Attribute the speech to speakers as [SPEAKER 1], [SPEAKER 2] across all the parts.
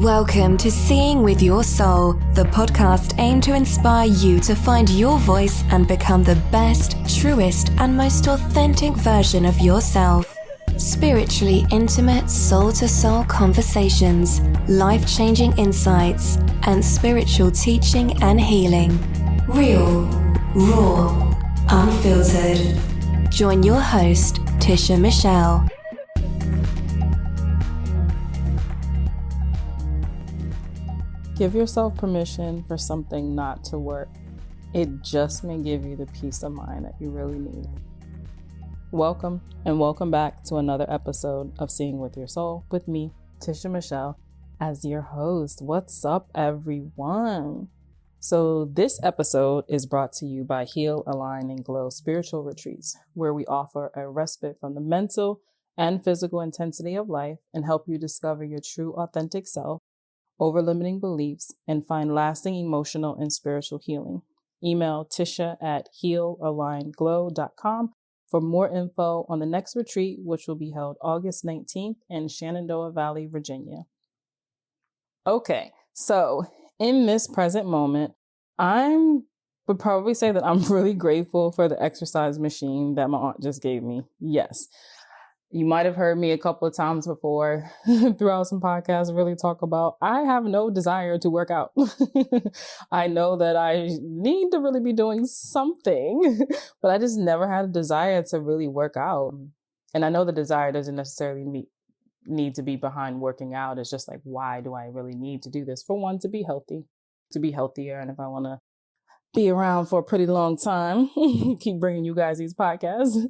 [SPEAKER 1] Welcome to Seeing with Your Soul, the podcast aimed to inspire you to find your voice and become the best, truest, and most authentic version of yourself. Spiritually intimate soul-to-soul conversations, life-changing insights, and spiritual teaching and healing. Real, raw, unfiltered. Join your host, Tisha Michelle.
[SPEAKER 2] Give yourself permission for something not to work. It just may give you the peace of mind that you really need. Welcome and welcome back to another episode of Seeing with Your Soul with me, Tisha Michelle, as your host. What's up, everyone? So this episode is brought to you by Heal, Align, and Glow Spiritual Retreats, where we offer a respite from the mental and physical intensity of life and help you discover your true authentic self, over limiting beliefs, and find lasting emotional and spiritual healing. Email Tisha at healalignedglow.com for more info on the next retreat, which will be held August 19th in Shenandoah Valley, Virginia. Okay, so in this present moment, would probably say that I'm really grateful for the exercise machine that my aunt just gave me. Yes. You might have heard me a couple of times before throughout some podcasts really talk about, I have no desire to work out. I know that I need to really be doing something, but I just never had a desire to really work out. And I know the desire doesn't necessarily need to be behind working out. It's just like, why do I really need to do this? For one, to be healthy, to be healthier. And if I want to be around for a pretty long time, keep bringing you guys these podcasts.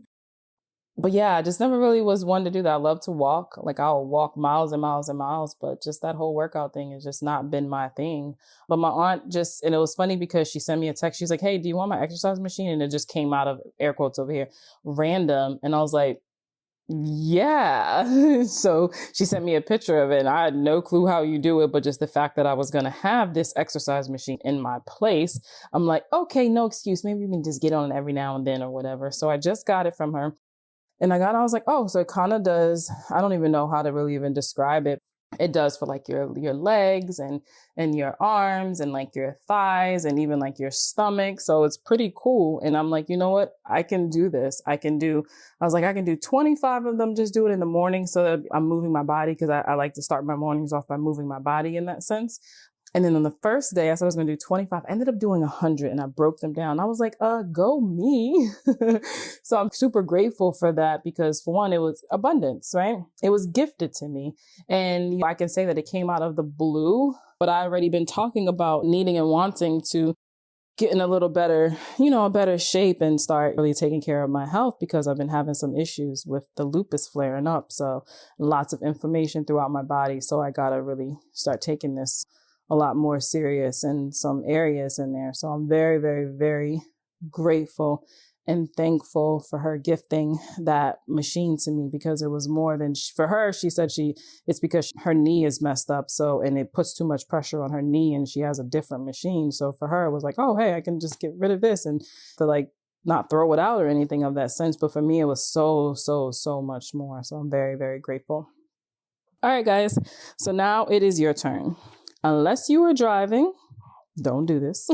[SPEAKER 2] But yeah, I just never really was one to do that. I love to walk. Like I'll walk miles and miles and miles, but just that whole workout thing has just not been my thing. But my aunt and it was funny because she sent me a text. She's like, hey, do you want my exercise machine? And it just came out of air quotes over here, random. And I was like, yeah. So she sent me a picture of it and I had no clue how you do it, but just the fact that I was going to have this exercise machine in my place, I'm like, okay, no excuse. Maybe you can just get on it every now and then or whatever. So I just got it from her. And I was like, oh, so it kind of does. I don't even know how to really even describe it. It does for like your legs and your arms and like your thighs and even like your stomach. So it's pretty cool. And I'm like, you know what? I can do this. I can do 25 of them. Just do it in the morning so that I'm moving my body because I like to start my mornings off by moving my body in that sense. And then on the first day, I said I was going to do 25. I ended up doing 100 and I broke them down. I was like, go me. So I'm super grateful for that because for one, it was abundance, right? It was gifted to me. And I can say that it came out of the blue, but I already been talking about needing and wanting to get in a little better, a better shape and start really taking care of my health because I've been having some issues with the lupus flaring up. So lots of inflammation throughout my body. So I got to really start taking this a lot more serious in some areas in there. So I'm very, very, very grateful and thankful for her gifting that machine to me because it was more than for her. She said it's because her knee is messed up. So, and it puts too much pressure on her knee and she has a different machine. So for her, it was like, oh, hey, I can just get rid of this and to like not throw it out or anything of that sense. But for me, it was so, so, so much more. So I'm very, very grateful. All right, guys. So now it is your turn. Unless you are driving, don't do this.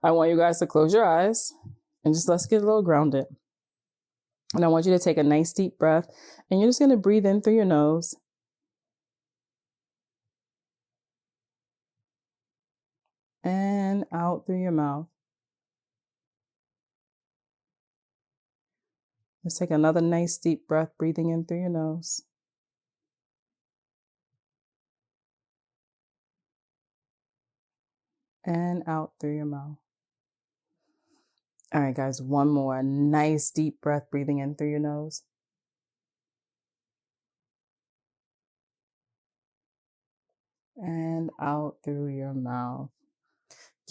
[SPEAKER 2] I want you guys to close your eyes and just let's get a little grounded. And I want you to take a nice deep breath and you're just going to breathe in through your nose. And out through your mouth. Let's take another nice deep breath, breathing in through your nose. And out through your mouth. All right, guys, one more nice deep breath, breathing in through your nose. And out through your mouth.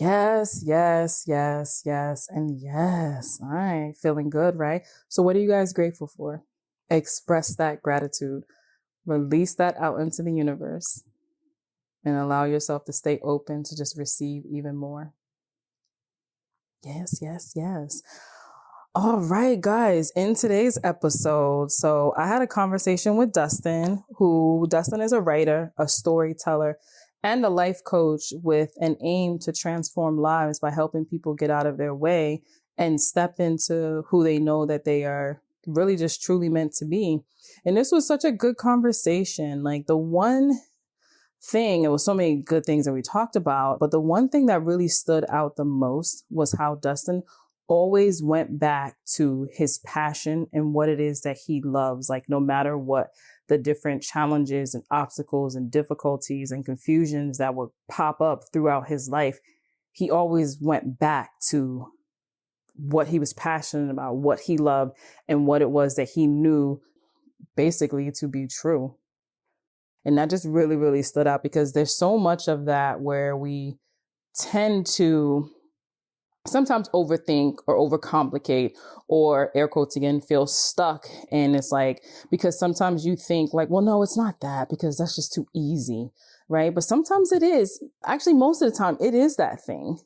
[SPEAKER 2] Yes, yes, yes, yes, and yes. All right, feeling good, right? So what are you guys grateful for? Express that gratitude. Release that out into the universe and allow yourself to stay open to just receive even more. Yes, yes, yes. All right, guys, in today's episode, so I had a conversation with Dustin, Dustin is a writer, a storyteller, and a life coach with an aim to transform lives by helping people get out of their way and step into who they know that they are really just truly meant to be. And this was such a good conversation. Like the one thing, it was so many good things that we talked about, but the one thing that really stood out the most was how Dustin always went back to his passion and what it is that he loves. Like no matter what the different challenges and obstacles and difficulties and confusions that would pop up throughout his life, he always went back to what he was passionate about, what he loved, and what it was that he knew basically to be true. And that just really, really stood out because there's so much of that where we tend to sometimes overthink or overcomplicate or air quotes again, feel stuck. And it's like, because sometimes you think like, well, no, it's not that because that's just too easy. Right. But sometimes it is. Actually, most of the time it is that thing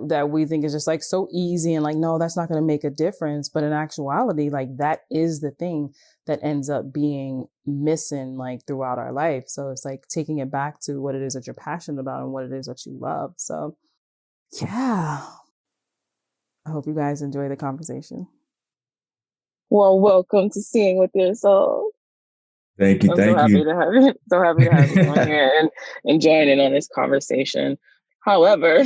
[SPEAKER 2] that we think is just like so easy and like, no, that's not going to make a difference. But in actuality, like that is the thing that ends up being missing like throughout our life. So it's like taking it back to what it is that you're passionate about and what it is that you love. So yeah. I hope you guys enjoy the conversation.
[SPEAKER 3] Well, welcome to Seeing with Your Soul.
[SPEAKER 4] Thank you.
[SPEAKER 3] I'm
[SPEAKER 4] thank
[SPEAKER 3] so happy
[SPEAKER 4] you.
[SPEAKER 3] to have you. So happy to have you on here and joining on this conversation. However,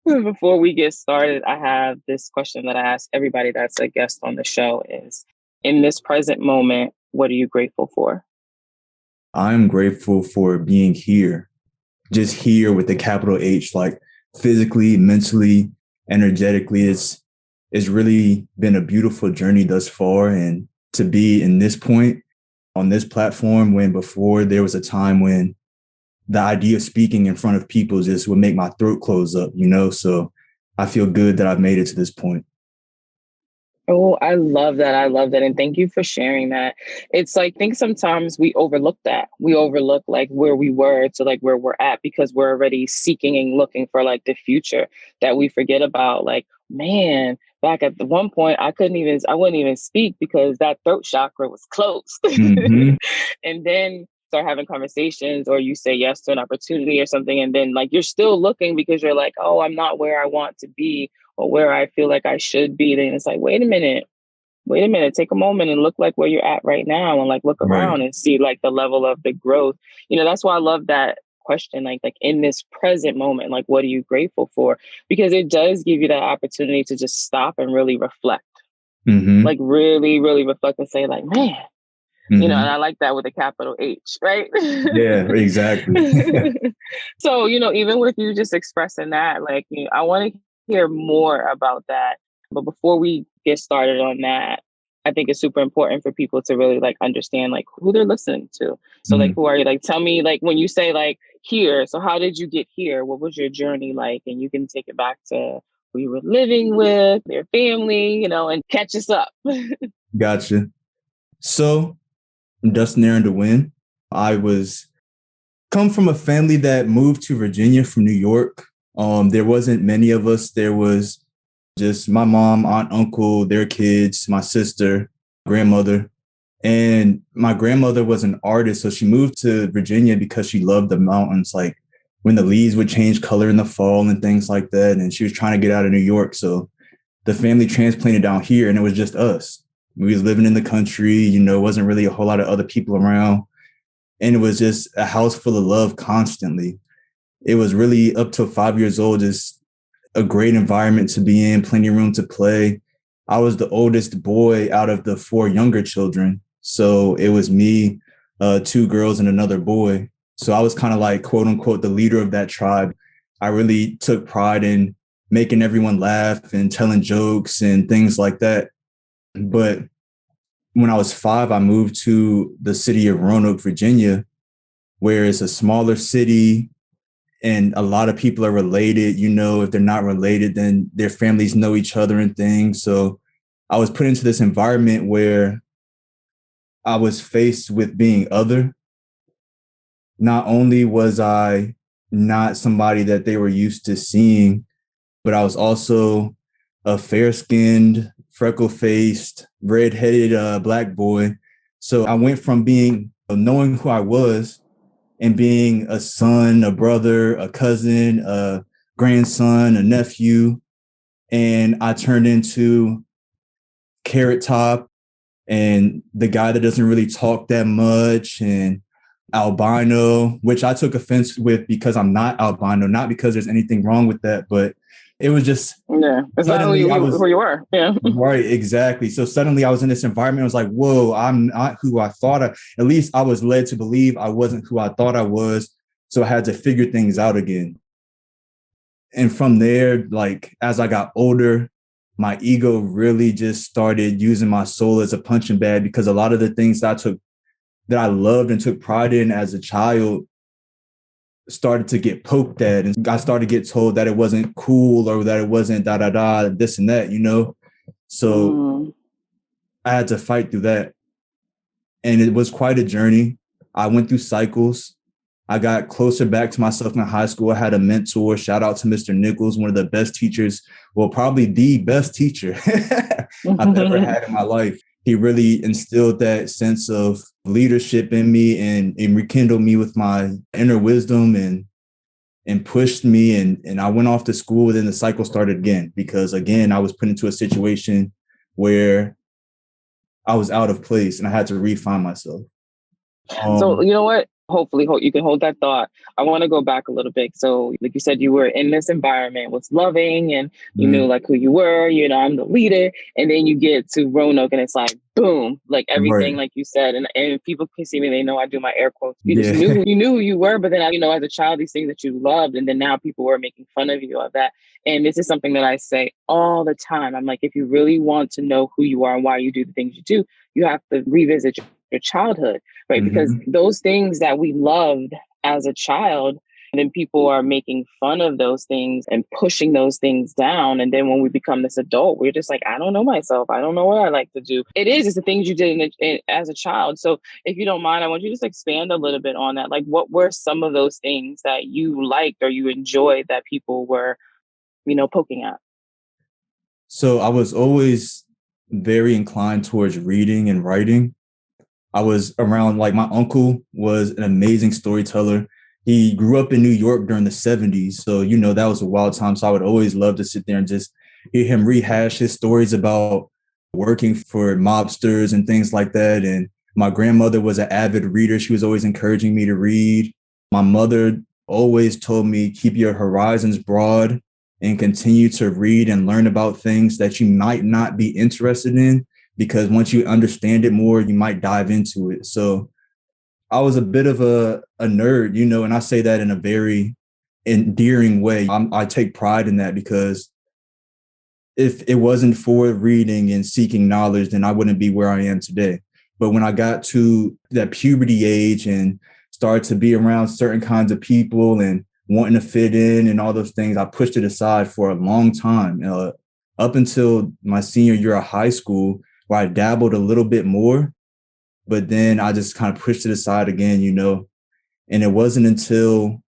[SPEAKER 3] before we get started, I have this question that I ask everybody that's a guest on the show is, in this present moment, what are you grateful for?
[SPEAKER 4] I'm grateful for being here, just here with the capital H, like physically, mentally, energetically. It's really been a beautiful journey thus far. And to be in this point on this platform, when before there was a time when the idea of speaking in front of people just would make my throat close up, so I feel good that I've made it to this point.
[SPEAKER 3] Oh, I love that. I love that. And thank you for sharing that. It's like, I think sometimes we overlook that. We overlook like where we were to like where we're at because we're already seeking and looking for like the future, that we forget about like, man, back at the one point, I wouldn't even speak because that throat chakra was closed.
[SPEAKER 4] Mm-hmm.
[SPEAKER 3] And then start having conversations or you say yes to an opportunity or something. And then like, you're still looking because you're like, oh, I'm not where I want to be or where I feel like I should be. Then it's like, wait a minute, take a moment and look like where you're at right now and like look around and see like the level of the growth. That's why I love that question, like in this present moment, like what are you grateful for? Because it does give you that opportunity to just stop and really reflect.
[SPEAKER 4] Mm-hmm.
[SPEAKER 3] Like really, really reflect and say like, man,
[SPEAKER 4] Mm-hmm.
[SPEAKER 3] and I like that with a capital H, right?
[SPEAKER 4] Yeah, exactly.
[SPEAKER 3] So, even with you just expressing that, like, I want to hear more about that. But before we get started on that, I think it's super important for people to really like understand like who they're listening to. So like, who are you? Like, tell me like when you say like here, so how did you get here? What was your journey like? And you can take it back to who you were living with, your family, and catch us up.
[SPEAKER 4] Gotcha. So I'm Dustin Dewenn. I come from a family that moved to Virginia from New York. There wasn't many of us. There was just my mom, aunt, uncle, their kids, my sister, grandmother. And my grandmother was an artist. So she moved to Virginia because she loved the mountains, like when the leaves would change color in the fall and things like that. And she was trying to get out of New York. So the family transplanted down here and it was just us. We was living in the country, wasn't really a whole lot of other people around. And it was just a house full of love constantly. It was really up to 5 years old, just a great environment to be in, plenty of room to play. I was the oldest boy out of the 4 younger children. So it was me, 2 girls and another boy. So I was kind of like, quote unquote, the leader of that tribe. I really took pride in making everyone laugh and telling jokes and things like that. But when I was 5, I moved to the city of Roanoke, Virginia, where it's a smaller city and a lot of people are related. If they're not related, then their families know each other and things. So I was put into this environment where I was faced with being other. Not only was I not somebody that they were used to seeing, but I was also a fair-skinned, freckle-faced, red-headed Black boy. So I went from knowing who I was and being a son, a brother, a cousin, a grandson, a nephew. And I turned into Carrot Top and the guy that doesn't really talk that much, and albino, which I took offense with because I'm not albino, not because there's anything wrong with that, but it was just
[SPEAKER 3] it's not who you were. Yeah.
[SPEAKER 4] Right, exactly. So suddenly I was in this environment. I was like, whoa, I'm not who I thought at least I was led to believe I wasn't who I thought I was. So I had to figure things out again. And from there, like as I got older, my ego really just started using my soul as a punching bag, because a lot of the things that I loved and took pride in as a child started to get poked at, and I started to get told that it wasn't cool or that it wasn't this and that, So I had to fight through that. And it was quite a journey. I went through cycles. I got closer back to myself in high school. I had a mentor. Shout out to Mr. Nichols, one of the best teachers, well, probably the best teacher I've ever had in my life. He really instilled that sense of leadership in me and rekindled me with my inner wisdom and pushed me. And I went off to school, and then the cycle started again, because again, I was put into a situation where I was out of place and I had to refine myself.
[SPEAKER 3] So you know what? Hopefully you can hold that thought. I want to go back a little bit. So like you said, you were in this environment, was loving, and you knew like who you were, I'm the leader. And then you get to Roanoke and it's like, boom, like everything, like you said, and people can see me, they know I do my air quotes. You just knew who you were, but then, as a child, these things that you loved, and then now people were making fun of you of that. And this is something that I say all the time. I'm like, if you really want to know who you are and why you do the things you do, you have to revisit your childhood, right? Because those things that we loved as a child, and then people are making fun of those things and pushing those things down. And then when we become this adult, we're just like, I don't know myself. I don't know what I like to do. It's the things you did as a child. So if you don't mind, I want you to just expand a little bit on that. Like, what were some of those things that you liked or you enjoyed that people were, poking at?
[SPEAKER 4] So I was always very inclined towards reading and writing. I was around, like, my uncle was an amazing storyteller. He grew up in New York during the 70s. So, that was a wild time. So I would always love to sit there and just hear him rehash his stories about working for mobsters and things like that. And my grandmother was an avid reader. She was always encouraging me to read. My mother always told me, keep your horizons broad and continue to read and learn about things that you might not be interested in, because once you understand it more, you might dive into it. So I was a bit of a nerd, and I say that in a very endearing way. I take pride in that, because if it wasn't for reading and seeking knowledge, then I wouldn't be where I am today. But when I got to that puberty age and started to be around certain kinds of people and wanting to fit in and all those things, I pushed it aside for a long time, up until my senior year of high school, where I dabbled a little bit more, but then I just kind of pushed it aside again, and it wasn't until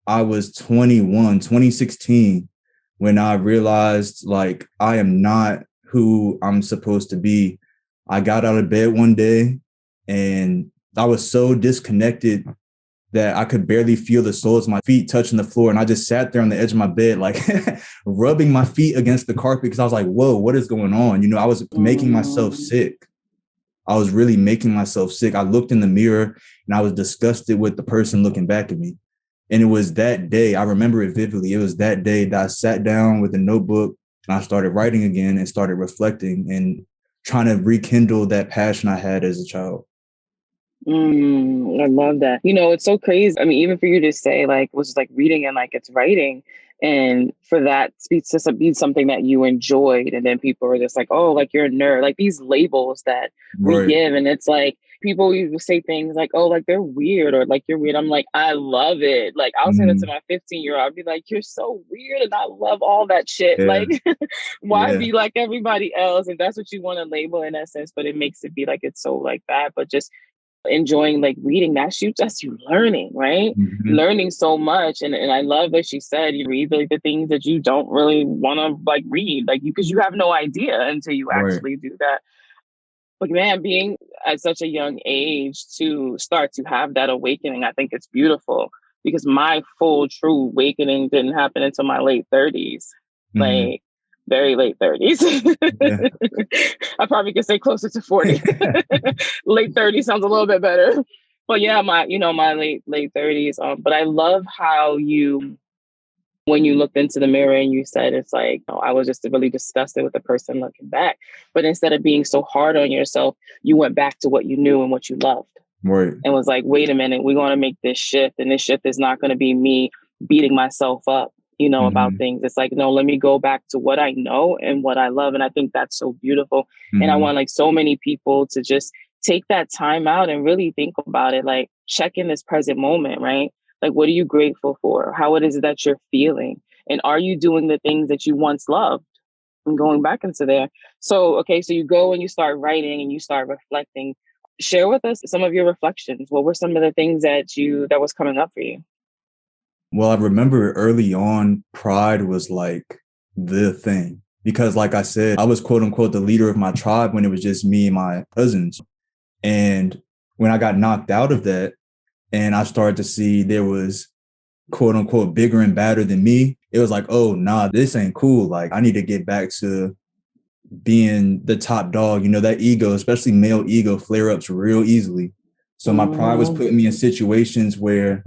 [SPEAKER 4] I was 21, 2016, when I realized, like, I am not who I'm supposed to be. I got out of bed one day and I was so disconnected that I could barely feel the soles of my feet touching the floor. And I just sat there on the edge of my bed, like rubbing my feet against the carpet, because I was like, whoa, what is going on? I was making myself sick. I was really making myself sick. I looked in the mirror and I was disgusted with the person looking back at me. And it was that day, I remember it vividly. It was that day that I sat down with a notebook and I started writing again and started reflecting and trying to rekindle that passion I had as a child.
[SPEAKER 3] I love that. It's so crazy. I mean, even for you to say, like, was just like reading and like it's writing, and for that to be something that you enjoyed, and then people are just like, oh, like you're a nerd, like these labels that we give, and it's like people will say things like, oh, like they're weird, or like you're weird. I'm like, I love it. Like I'll say that to my 15-year-old. I'll be like, you're so weird, and I love all that shit. Like, why be like everybody else? And that's what you want to label in essence, but it makes it be like it's so like that. But just enjoying like reading, that's you learning, right?
[SPEAKER 4] Mm-hmm.
[SPEAKER 3] Learning so much. And I love what she said, you read like the things that you don't really want to like read, like because you have no idea until you
[SPEAKER 4] Right.
[SPEAKER 3] actually do that. But man, being at such a young age to start to have that awakening, I think it's beautiful, because my full true awakening didn't happen until my late 30s,
[SPEAKER 4] Mm-hmm.
[SPEAKER 3] like very late 30s.
[SPEAKER 4] Yeah.
[SPEAKER 3] I probably could say closer to 40. Late 30s sounds a little bit better. But yeah, my late 30s. But I love how when you looked into the mirror and you said, it's like, oh, I was just really disgusted with the person looking back. But instead of being so hard on yourself, you went back to what you knew and what you loved.
[SPEAKER 4] Right.
[SPEAKER 3] And was like, wait a minute, we're going to make this shift. And this shift is not going to be me beating myself up, about
[SPEAKER 4] Mm-hmm.
[SPEAKER 3] things. It's like, no, let me go back to what I know and what I love. And I think that's so beautiful. And I
[SPEAKER 4] Mm-hmm.
[SPEAKER 3] want like so many people to just take that time out and really think about it, like check in this present moment, right? Like, what are you grateful for? How it is that you're feeling? And are you doing the things that you once loved? And going back into there. So, okay, so you go and you start writing and you start reflecting. Share with us some of your reflections. What were some of the things that was coming up for you?
[SPEAKER 4] Well, I remember early on, pride was like the thing, because like I said, I was quote unquote the leader of my tribe when it was just me and my cousins. And when I got knocked out of that and I started to see there was quote unquote bigger and badder than me, it was like, oh, nah, this ain't cool. Like, I need to get back to being the top dog. That ego, especially male ego, flare ups real easily. So my pride was putting me in situations where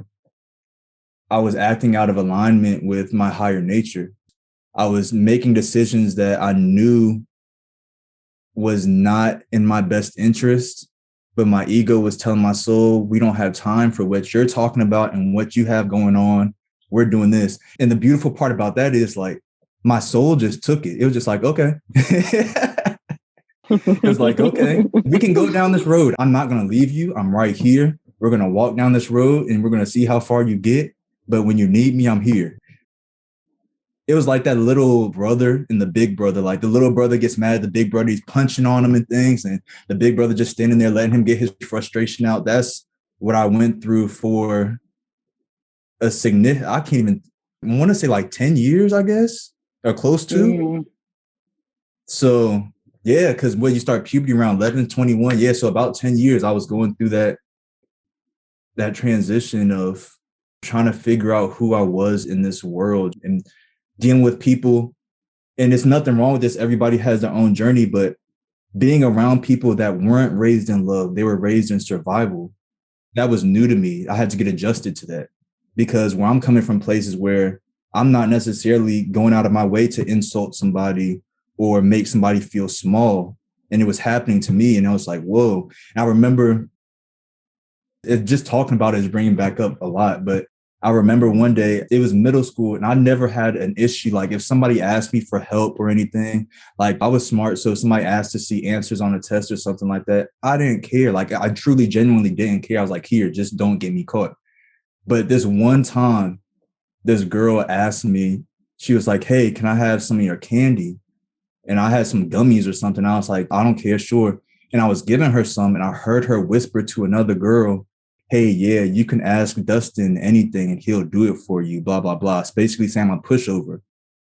[SPEAKER 4] I was acting out of alignment with my higher nature. I was making decisions that I knew was not in my best interest, but my ego was telling my soul, we don't have time for what you're talking about and what you have going on. We're doing this. And the beautiful part about that is like, my soul just took it. It was just like, okay. It was like, okay, we can go down this road. I'm not going to leave you. I'm right here. We're going to walk down this road and we're going to see how far you get. But when you need me, I'm here. It was like that little brother and the big brother. Like the little brother gets mad at the big brother. He's punching on him and things. And the big brother just standing there, letting him get his frustration out. That's what I went through for a significant, I can't even want to say like 10 years, I guess, or close to.
[SPEAKER 3] Mm-hmm.
[SPEAKER 4] So yeah, because when you start puberty around 11, 21, yeah. So about 10 years, I was going through that transition of trying to figure out who I was in this world and dealing with people. And there's nothing wrong with this. Everybody has their own journey, but being around people that weren't raised in love, they were raised in survival. That was new to me. I had to get adjusted to that, because where I'm coming from, places where I'm not necessarily going out of my way to insult somebody or make somebody feel small. And it was happening to me. And I was like, whoa. And I remember just talking about it is bringing back up a lot, but I remember one day, it was middle school, and I never had an issue. Like if somebody asked me for help or anything, like I was smart. So if somebody asked to see answers on a test or something like that, I didn't care. Like I truly, genuinely didn't care. I was like, here, just don't get me caught. But this one time, this girl asked me, she was like, hey, can I have some of your candy? And I had some gummies or something. I was like, I don't care, sure. And I was giving her some, and I heard her whisper to another girl, hey, yeah, you can ask Dustin anything and he'll do it for you, blah, blah, blah. It's basically saying I'm a pushover.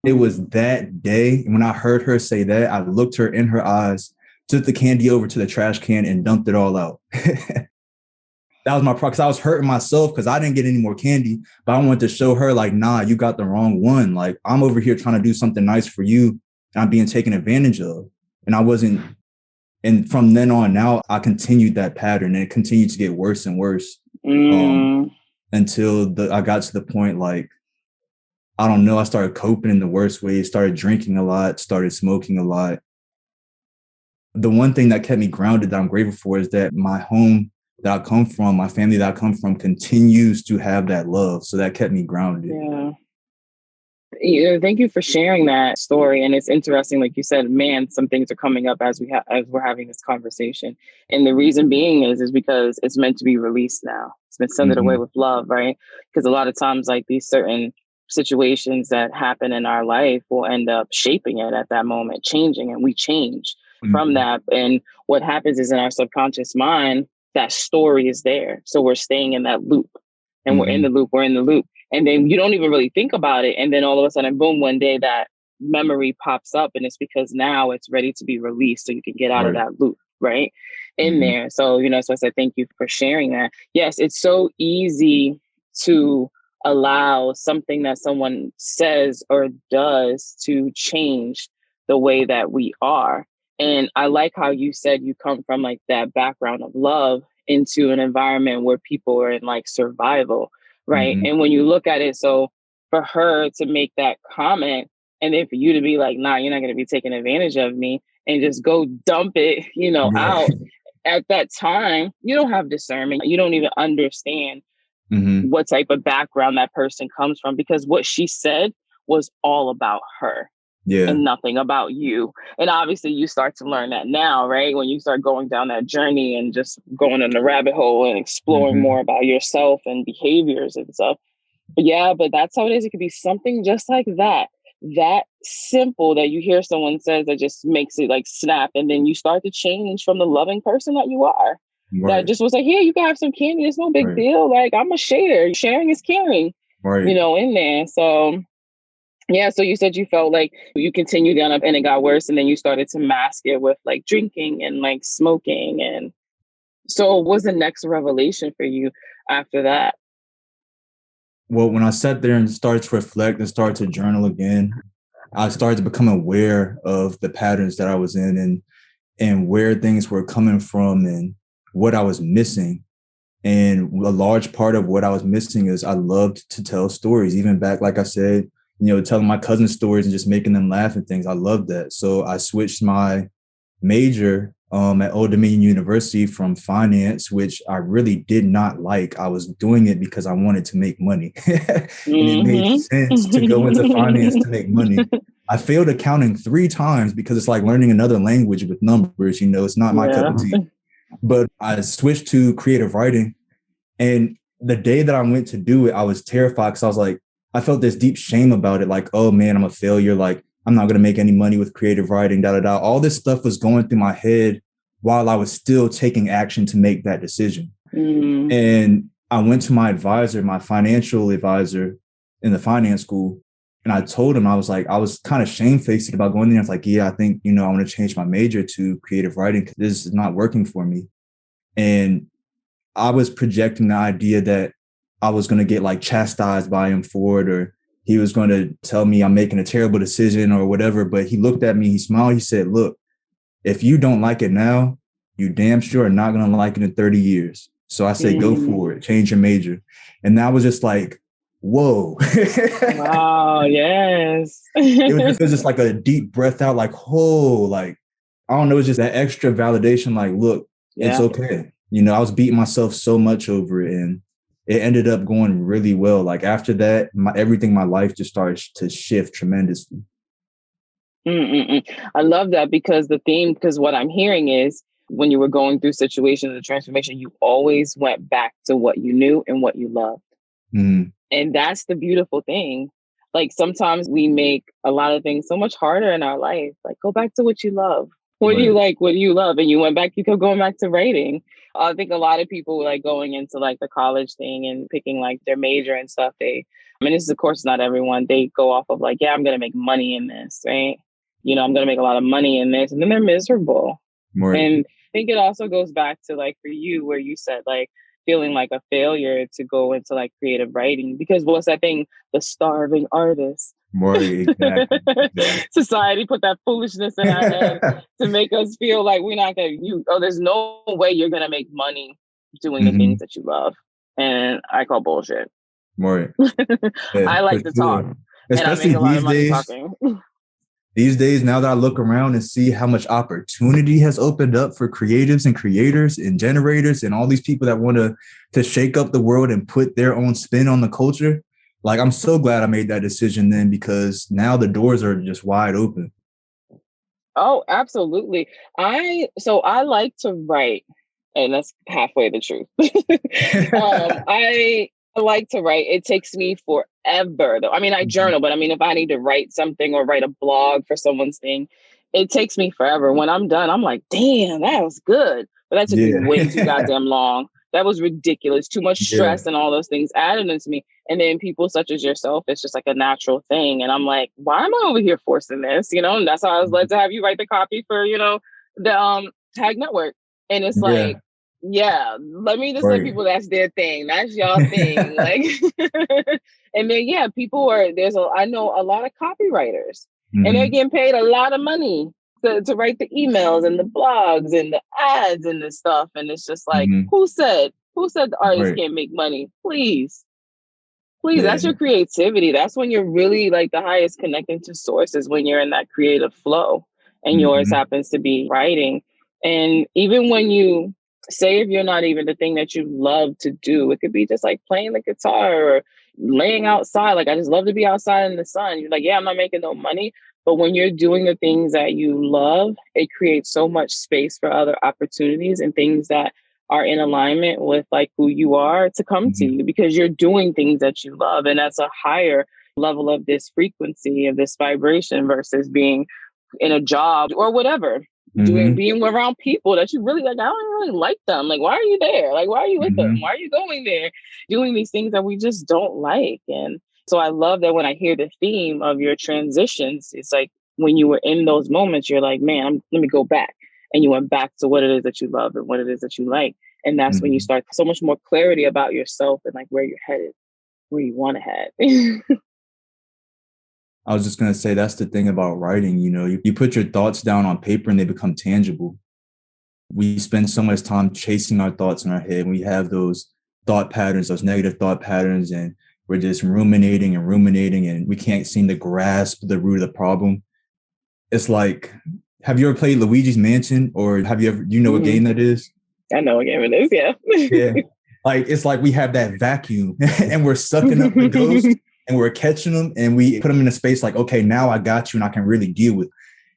[SPEAKER 4] It was that day. And when I heard her say that, I looked her in her eyes, took the candy over to the trash can and dumped it all out. That was my problem, because I was hurting myself because I didn't get any more candy, but I wanted to show her like, nah, you got the wrong one. Like I'm over here trying to do something nice for you, and I'm being taken advantage of. And I wasn't. And from then on now, I continued that pattern, and it continued to get worse and worse until I got to the point, like, I don't know, I started coping in the worst ways, started drinking a lot, started smoking a lot. The one thing that kept me grounded that I'm grateful for is that my home that I come from, my family that I come from, continues to have that love. So that kept me grounded.
[SPEAKER 3] Yeah. Thank you for sharing that story. And it's interesting, like you said, man, some things are coming up as we're having this conversation. And the reason being is because it's meant to be released now. It's been sent away with love, right? Because a lot of times, like these certain situations that happen in our life will end up shaping it at that moment, changing, and we change from that. And what happens is in our subconscious mind, that story is there. So we're staying in that loop, and we're in
[SPEAKER 4] Mhm.
[SPEAKER 3] the loop, we're in the loop. And then you don't even really think about it. And then all of a sudden, boom, one day that memory pops up, and it's because now it's ready to be released so you can get out of
[SPEAKER 4] Right.
[SPEAKER 3] that loop, right? In
[SPEAKER 4] Mhm.
[SPEAKER 3] there. So, so I said, thank you for sharing that. Yes, it's so easy to allow something that someone says or does to change the way that we are. And I like how you said you come from like that background of love into an environment where people are in like survival, right?
[SPEAKER 4] Mhm.
[SPEAKER 3] And when you look at it, so for her to make that comment, and then for you to be like, nah, you're not going to be taking advantage of me, and just go dump it,
[SPEAKER 4] Yeah.
[SPEAKER 3] out at that time, you don't have discernment. You don't even understand
[SPEAKER 4] Mhm.
[SPEAKER 3] what type of background that person comes from, because what she said was all about her
[SPEAKER 4] Yeah.
[SPEAKER 3] and nothing about you. And obviously you start to learn that now, right? When you start going down that journey and just going in the rabbit hole and exploring
[SPEAKER 4] Mhm.
[SPEAKER 3] more about yourself and behaviors and stuff. But yeah, but that's how it is. It could be something just like that simple, that you hear someone says that just makes it like snap. And then you start to change from the loving person that you are. That
[SPEAKER 4] Right.
[SPEAKER 3] just was like, here, you can have some candy. It's no big
[SPEAKER 4] Right.
[SPEAKER 3] deal. Like, I'm a share. Sharing is caring,
[SPEAKER 4] Right.
[SPEAKER 3] in there. So yeah, so you said you felt like you continued on up and it got worse, and then you started to mask it with like drinking and like smoking. And so what was the next revelation for you after that?
[SPEAKER 4] Well, when I sat there and started to reflect and started to journal again, I started to become aware of the patterns that I was in, and where things were coming from and what I was missing. And a large part of what I was missing is I loved to tell stories, even back, like I said, telling my cousin stories and just making them laugh and things. I loved that. So I switched my major at Old Dominion University from finance, which I really did not like. I was doing it because I wanted to make money. And it made
[SPEAKER 3] Mm-hmm.
[SPEAKER 4] sense to go into finance to make money. I failed accounting 3 times because it's like learning another language with numbers. It's not my cup
[SPEAKER 3] Yeah.
[SPEAKER 4] of tea. But I switched to creative writing. And the day that I went to do it, I was terrified because I was like, I felt this deep shame about it. Like, oh man, I'm a failure. Like, I'm not going to make any money with creative writing, da, da, da. All this stuff was going through my head while I was still taking action to make that decision.
[SPEAKER 3] Mm.
[SPEAKER 4] And I went to my advisor, my financial advisor in the finance school. And I told him, I was like, I was kind of shamefaced about going there. I was like, yeah, I think, I want to change my major to creative writing because this is not working for me. And I was projecting the idea that I was going to get like chastised by him for it, or he was going to tell me I'm making a terrible decision or whatever. But he looked at me, he smiled, he said, look, if you don't like it now, you damn sure are not going to like it in 30 years. So I say, go for it, change your major. And that was just like, whoa.
[SPEAKER 3] Wow, yes.
[SPEAKER 4] It was just like a deep breath out, like, oh, like, I don't know, it's just that extra validation, like, look, it's
[SPEAKER 3] Yeah.
[SPEAKER 4] okay. I was beating myself so much over it, and it ended up going really well. Like after that, everything in my life just started to shift tremendously.
[SPEAKER 3] Mm-mm-mm. I love that, because what I'm hearing is when you were going through situations of transformation, you always went back to what you knew and what you loved.
[SPEAKER 4] Mm-hmm.
[SPEAKER 3] And that's the beautiful thing. Like sometimes we make a lot of things so much harder in our life. Like go back to what you love. What do you
[SPEAKER 4] Right.
[SPEAKER 3] like? What do you love? And you went back, you kept going back to writing. I think a lot of people like going into like the college thing and picking like their major and stuff. This is of course not everyone. They go off of like, yeah, I'm going to make money in this, right? I'm going to make a lot of money in this. And then they're miserable.
[SPEAKER 4] Right.
[SPEAKER 3] And I think it also goes back to like for you where you said like feeling like a failure to go into like creative writing, because what's that thing? The starving artist.
[SPEAKER 4] Right. Exactly.
[SPEAKER 3] Society put that foolishness in our head to make us feel like we're not going to, there's no way you're going to make money doing the things that you love. And I call bullshit.
[SPEAKER 4] Right. Yeah,
[SPEAKER 3] I like to talk.
[SPEAKER 4] especially
[SPEAKER 3] and I make a lot of money talking.
[SPEAKER 4] These days, now that I look around and see how much opportunity has opened up for creatives and creators and generators and all these people that want to shake up the world and put their own spin on the culture, like I'm so glad I made that decision then, because now the doors are just wide open.
[SPEAKER 3] Oh, absolutely. I like to write, and that's halfway the truth. I like to write. It takes me forever, though. I journal, but if I need to write something or write a blog for someone's thing, it takes me forever. When I'm done, I'm like, damn, that was good. but that took me
[SPEAKER 4] Yeah.
[SPEAKER 3] way too goddamn long. That was ridiculous. Too much
[SPEAKER 4] Yeah.
[SPEAKER 3] stress and all those things added into me. And then people such as yourself, it's just like a natural thing. And I'm like, why am I over here forcing this? You know, and that's how I was led to have you write the copy for, you know, the Tag Network. And it's
[SPEAKER 4] Yeah.
[SPEAKER 3] like, yeah, let me just let
[SPEAKER 4] Right.
[SPEAKER 3] people, that's their thing. That's y'all thing. Like, and then, yeah, people are, I know a lot of copywriters and they're getting paid a lot of money to write the emails and the blogs and the ads and the stuff. And it's just like, who said the artist
[SPEAKER 4] Right.
[SPEAKER 3] can't make money? Please,
[SPEAKER 4] Yeah.
[SPEAKER 3] that's your creativity. That's when you're really like the highest connecting to sources, when you're in that creative flow and yours happens to be writing. And even when you say, if you're not even the thing that you love to do, it could be just like playing the guitar or laying outside. Like, I just love to be outside in the sun. You're like, yeah, I'm not making no money. But when you're doing the things that you love, it creates so much space for other opportunities and things that are in alignment with like who you are to come to you, because you're doing things that you love. And that's a higher level of this frequency, of this vibration, versus being in a job or whatever, being around people that you really like. I don't really like them. Like, why are you there? Like, why are you with them? Why are you going there? Doing these things that we just don't like. And so I love that when I hear the theme of your transitions, it's like when you were in those moments, you're like, man, let me go back. And you went back to what it is that you love and what it is that you like. And that's when you start so much more clarity about yourself and like where you're headed, where you want to head.
[SPEAKER 4] I was just going to say, that's the thing about writing. You know, you put your thoughts down on paper and they become tangible. We spend so much time chasing our thoughts in our head. We have those thought patterns, those negative thought patterns, and we're just ruminating and we can't seem to grasp the root of the problem. It's like, have you ever played Luigi's Mansion, or have you ever, do you know what game that is?
[SPEAKER 3] I know what game it is. Yeah.
[SPEAKER 4] Yeah. Like, it's like we have that vacuum and we're sucking up the ghosts and we're catching them and we put them in a space like, okay, now I got you and I can really deal with it.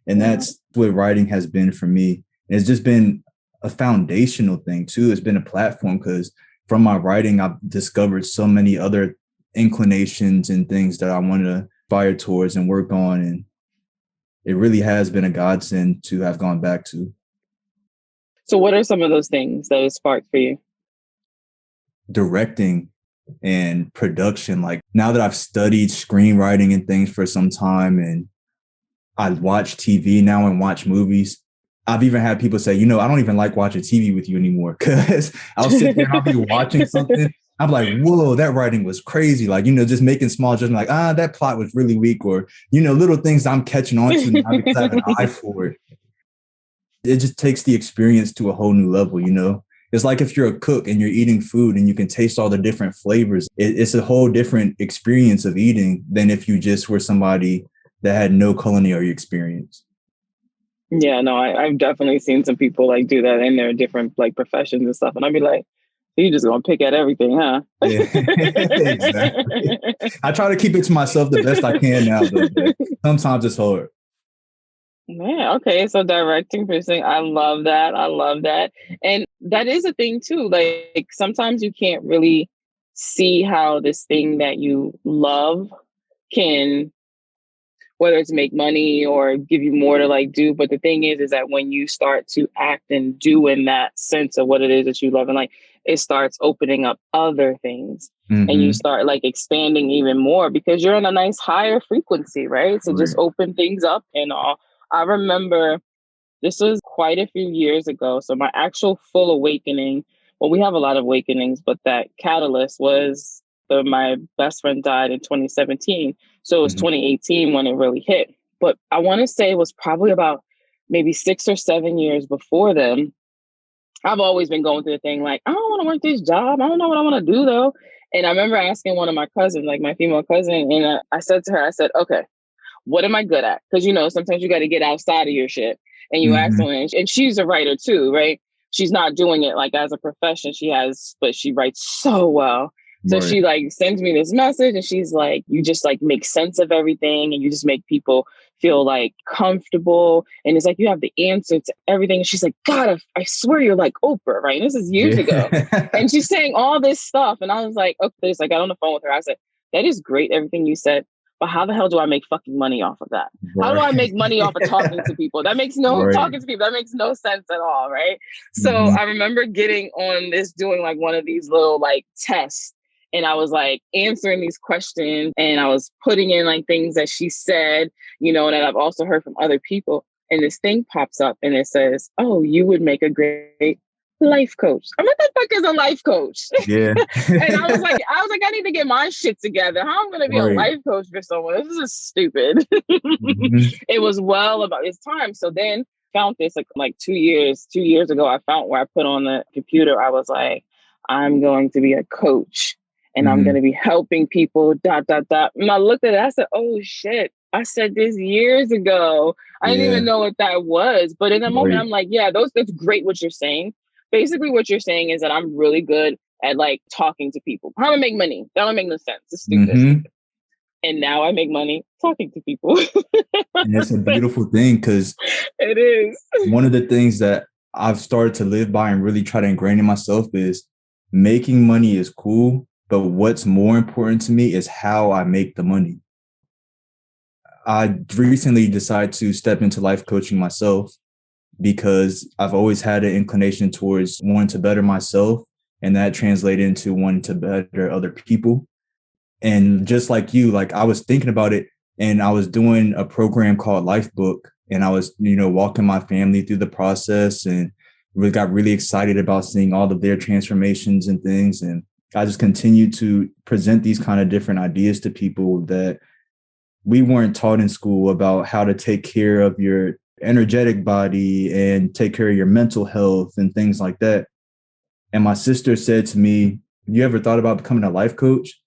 [SPEAKER 4] And that's what writing has been for me. And it's just been a foundational thing too. It's been a platform because from my writing, I've discovered so many other inclinations and things that I want to aspire towards and work on. And it really has been a godsend to have gone back to.
[SPEAKER 3] So what are some of those things that have sparked for you?
[SPEAKER 4] Directing and production. Like, now that I've studied screenwriting and things for some time and I watch TV now and watch movies, I've even had people say, you know, I don't even like watching TV with you anymore, because I'll sit there and I'll be watching something. I'm like, whoa, that writing was crazy. Like, you know, just making small judgments like, that plot was really weak, or, you know, little things I'm catching on to now because I have an eye for it. It just takes the experience to a whole new level, you know? It's like if you're a cook and you're eating food and you can taste all the different flavors, it's a whole different experience of eating than if you just were somebody that had no culinary experience.
[SPEAKER 3] Yeah, no, I've definitely seen some people like do that in their different like professions and stuff. And I'd be like, you just gonna pick at everything, huh?
[SPEAKER 4] Yeah, exactly. I try to keep it to myself the best I can now, though. Sometimes it's hard.
[SPEAKER 3] Yeah, okay. So directing, producing, I love that. I love that. And that is a thing too. Like, sometimes you can't really see how this thing that you love can, whether it's make money or give you more to like do. But the thing is that when you start to act and do in that sense of what it is that you love, and like, it starts opening up other things and you start like expanding even more because you're in a nice higher frequency, right? So just open things up and all. I remember this was quite a few years ago. So my actual full awakening, well, we have a lot of awakenings, but that catalyst was my best friend died in 2017. So it was 2018 when it really hit. But I want to say it was probably about maybe 6 or 7 years before then. I've always been going through the thing like, I don't want to work this job. I don't know what I want to do though. And I remember asking one of my cousins, like my female cousin, and I said to her, I said, okay, what am I good at? Because, you know, sometimes you got to get outside of your shit. And you ask someone, and she's a writer too, right? She's not doing it like as a profession. But she writes so well. So she like sends me this message and she's like, you just like make sense of everything and you just make people feel like comfortable. And it's like, you have the answer to everything. And she's like, God, I swear you're like Oprah, right? And this is years ago. And she's saying all this stuff. And I was like, okay, I got on the phone with her. I said, that is great, everything you said. but how the hell do I make fucking money off of that? How do I make money off of talking to people? That makes talking to people. That makes no sense at all. Right. So I remember getting on this, doing like one of these little like tests. And I was like answering these questions and I was putting in like things that she said, you know, and that I've also heard from other people. And this thing pops up and it says, oh, you would make a great life coach. I'm like, what the fuck is a life coach?
[SPEAKER 4] Yeah.
[SPEAKER 3] And I was like, I need to get my shit together. How am I going to be a life coach for someone? This is stupid. It was well about its time. So then found this like 2 years ago, I found where I put on the computer, I was like, I'm going to be a coach and I'm going to be helping people, ... And I looked at it, I said, oh shit, I said this years ago. I didn't even know what that was. But in that moment, I'm like, yeah, that's great what you're saying. Basically, what you're saying is that I'm really good at like talking to people. How do I make money? That don't make no sense. It's stupid. And now I make money talking to people.
[SPEAKER 4] And it's a beautiful thing because
[SPEAKER 3] it is.
[SPEAKER 4] One of the things that I've started to live by and really try to ingrain in myself is making money is cool, but what's more important to me is how I make the money. I recently decided to step into life coaching myself because I've always had an inclination towards wanting to better myself, and that translated into wanting to better other people. And just like you, like I was thinking about it and I was doing a program called Life Book, and I was, walking my family through the process and got really excited about seeing all of their transformations and things. And I just continued to present these kind of different ideas to people that we weren't taught in school about how to take care of your energetic body and take care of your mental health and things like that. And my sister said to me, you ever thought about becoming a life coach?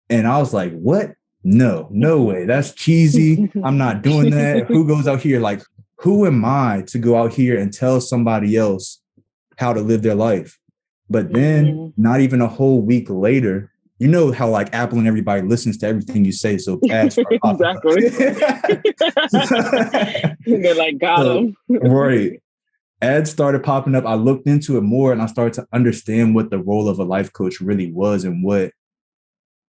[SPEAKER 4] And I was like, what? No way. That's cheesy. I'm not doing that. Who goes out here? Like, who am I to go out here and tell somebody else how to live their life? But then not even a whole week later, you know how like Apple and everybody listens to everything you say. So ads start popping up.
[SPEAKER 3] They're like, got them.
[SPEAKER 4] Right. Ads started popping up. I looked into it more and I started to understand what the role of a life coach really was and what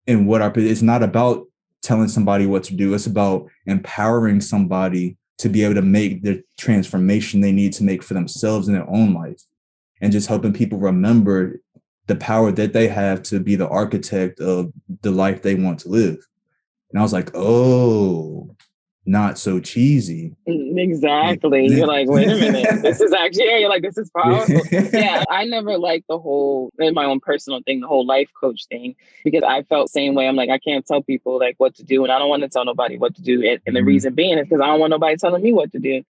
[SPEAKER 4] it's not about telling somebody what to do. It's about empowering somebody to be able to make the transformation they need to make for themselves in their own life, and just helping people remember the power that they have to be the architect of the life they want to live. And I was like, oh, not so cheesy.
[SPEAKER 3] Exactly. You're like, wait a minute. This is actually, you're like, this is powerful. Yeah. I never liked the whole, in my own personal thing, the whole life coach thing, because I felt the same way. I'm like, I can't tell people like what to do. And I don't want to tell nobody what to do. And the reason being is because I don't want nobody telling me what to do.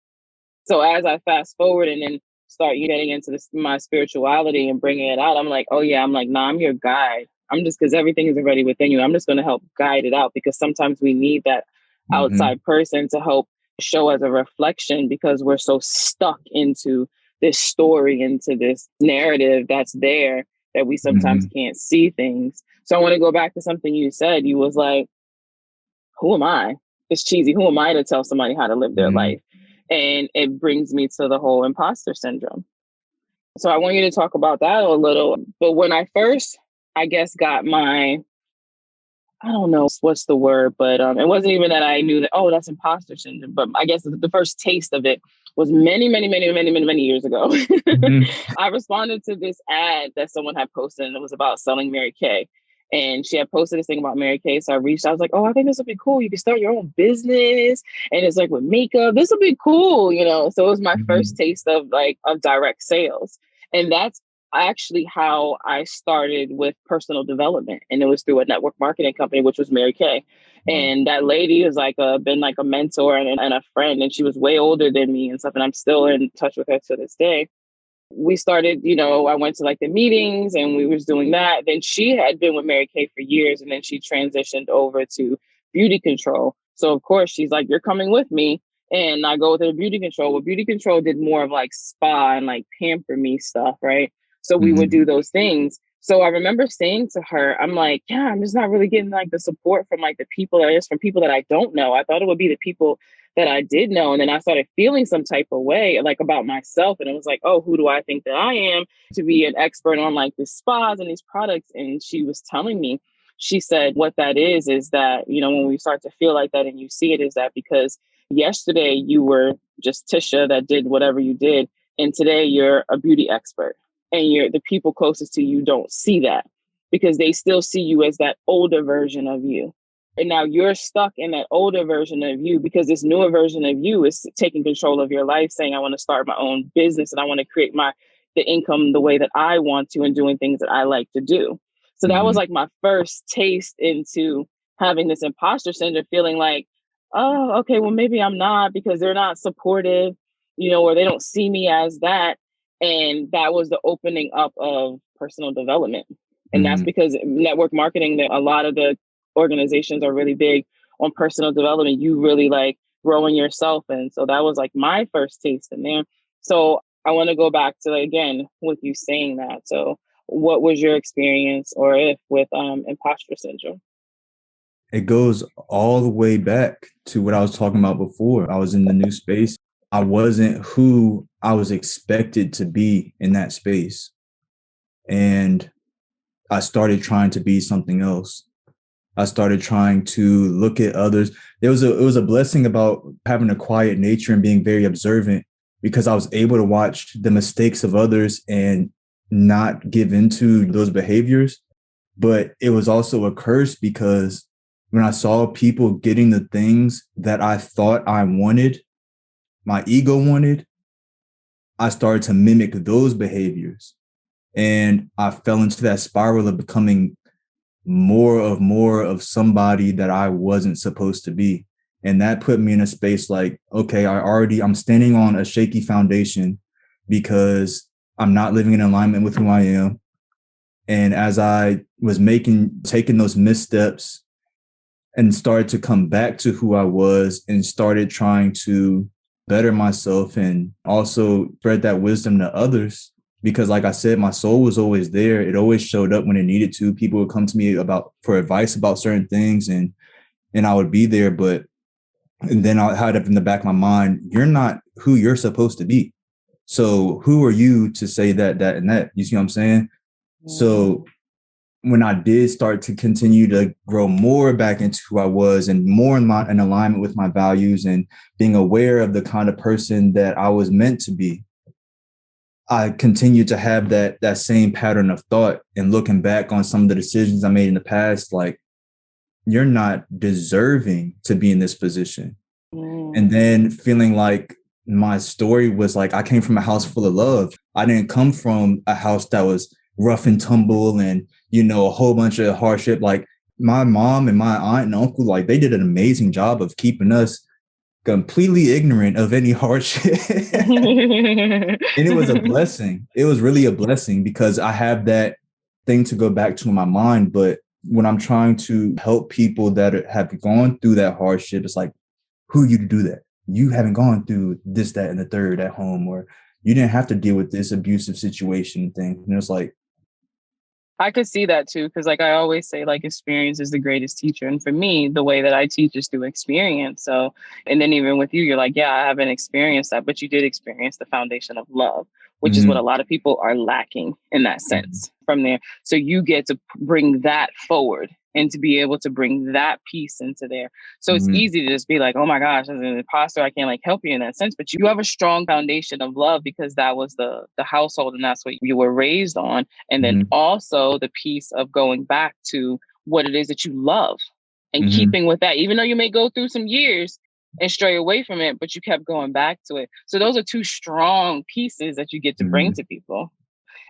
[SPEAKER 3] So as I fast forward and then start getting into my spirituality and bringing it out, I'm like, oh yeah, I'm like, nah, I'm your guide. I'm just, because everything is already within you. I'm just going to help guide it out, because sometimes we need that outside person to help show as a reflection, because we're so stuck into this story, into this narrative that's there, that we sometimes can't see things. So I want to go back to something you said. You was like, who am I? It's cheesy. Who am I to tell somebody how to live their life? And it brings me to the whole imposter syndrome. So I want you to talk about that a little. But when I first, I guess, got my, I don't know what's the word, but it wasn't even that I knew that, oh, that's imposter syndrome. But I guess the first taste of it was many years ago. I responded to this ad that someone had posted, and it was about selling Mary Kay. And she had posted this thing about Mary Kay. So I reached out, I was like, oh, I think this would be cool. You can start your own business. And it's like with makeup, this will be cool, So it was my first taste of direct sales. And that's actually how I started with personal development. And it was through a network marketing company, which was Mary Kay. And that lady is been a mentor and a friend. And she was way older than me and stuff. And I'm still in touch with her to this day. We started, I went to the meetings and we was doing that. Then she had been with Mary Kay for years, and then she transitioned over to beauty control. So of course she's like, you're coming with me. And I go with her to beauty control. Well, beauty control did more of spa and pamper me stuff, right? So we would do those things. So I remember saying to her, I'm like, yeah, I'm just not really getting the support from the people, or just from people that I don't know. I thought it would be the people that I did know. And then I started feeling some type of way about myself. And it was like, oh, who do I think that I am to be an expert on the spas and these products? And she was telling me. she said what that is that, when we start to feel like that and you see it, is that because yesterday you were just Tisha that did whatever you did. And today you're a beauty expert, and the people closest to you don't see that because they still see you as that older version of you. And now you're stuck in that older version of you because this newer version of you is taking control of your life, saying, I want to start my own business and I want to create the income the way that I want to and doing things that I like to do. So that was like my first taste into having this imposter syndrome, feeling like, oh, okay, well, maybe I'm not because they're not supportive, or they don't see me as that. And that was the opening up of personal development. And that's because network marketing, a lot of the organizations are really big on personal development. You really like growing yourself. And so that was like my first taste in there. So I want to go back to, again, with you saying that. So what was your experience or if with imposter syndrome?
[SPEAKER 4] It goes all the way back to what I was talking about before. I was in the new space. I wasn't who I was expected to be in that space. And I started trying to be something else. I started trying to look at others. It was a blessing about having a quiet nature and being very observant, because I was able to watch the mistakes of others and not give into those behaviors. But it was also a curse because when I saw people getting the things that I thought I wanted, my ego wanted, I started to mimic those behaviors. And I fell into that spiral of becoming more of somebody that I wasn't supposed to be. And that put me in a space like, okay, I'm standing on a shaky foundation because I'm not living in alignment with who I am. And as I was taking those missteps and started to come back to who I was and started trying to better myself and also spread that wisdom to others. Because like I said, my soul was always there. It always showed up when it needed to. People would come to me for advice about certain things and I would be there. And then I had it in the back of my mind, you're not who you're supposed to be. So who are you to say that, and that? You see what I'm saying? Mm-hmm. So when I did start to continue to grow more back into who I was and more in alignment with my values and being aware of the kind of person that I was meant to be, I continued to have that same pattern of thought. And looking back on some of the decisions I made in the past, like, you're not deserving to be in this position. And then feeling like my story was like, I came from a house full of love. I didn't come from a house that was rough and tumble and, a whole bunch of hardship. Like my mom and my aunt and uncle, like they did an amazing job of keeping us completely ignorant of any hardship. And it was a blessing. It was really a blessing because I have that thing to go back to in my mind. But when I'm trying to help people that have gone through that hardship, it's like, who are you to do that? You haven't gone through this, that, and the third at home, or you didn't have to deal with this abusive situation thing. And it's like,
[SPEAKER 3] I could see that too, because like I always say, like experience is the greatest teacher. And for me, the way that I teach is through experience. So, and then even with you, you're like, yeah, I haven't experienced that, but you did experience the foundation of love, which is what a lot of people are lacking in that sense from there. So you get to bring that forward and to be able to bring that piece into there. So it's easy to just be like, oh my gosh, as an imposter, I can't like help you in that sense. But you have a strong foundation of love because that was the household and that's what you were raised on. And then also the piece of going back to what it is that you love and keeping with that, even though you may go through some years and stray away from it, but you kept going back to it. So those are two strong pieces that you get to bring to people.